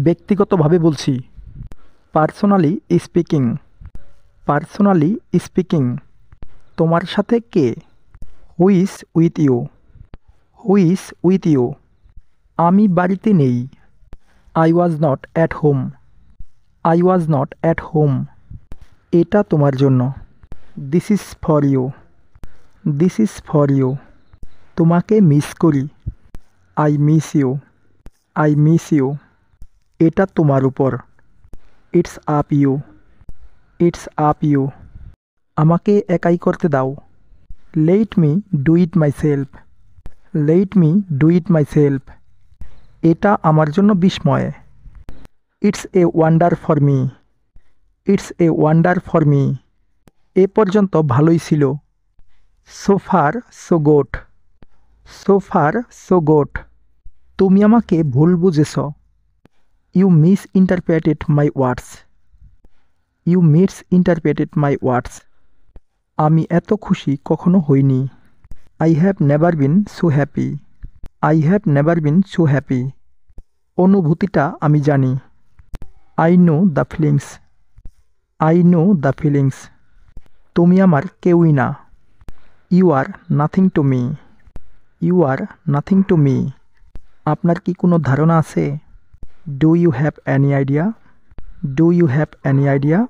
ব্যক্তিগতভাবে বলছি। Personally speaking. Personally speaking. তোমার সাথে কে? Who is with you? Who is with you? আমি বাড়িতে নেই। I was not at home. I was not at home. এটা তোমার জন্য। This is for you. This is for you. তোমাকে মিস করি। I miss you. I miss you. এটা তোমার উপর। It's up you. It's up you. আমাকে একাই করতে দাও। Let me do it myself. Let me do it myself. এটা আমার জন্য বিস্ময়। It's a wonder for me. It's a wonder for me. এ পর্যন্ত ভালোই ছিল। So far so good. So far so good. তুমি আমাকে ভুল বুঝেছ। You misinterpreted my words. You misinterpreted my words. আমি এত খুশি কখনো হইনি। I have never been so happy. I have never been so happy. অনুভূতিটা আমি জানি। I know the feelings. I know the feelings. তুমি আমার কেউই না। You are nothing to me. You are nothing to me. আপনার কি কোনো ধারণা আছে? Do you have any idea? Do you have any idea?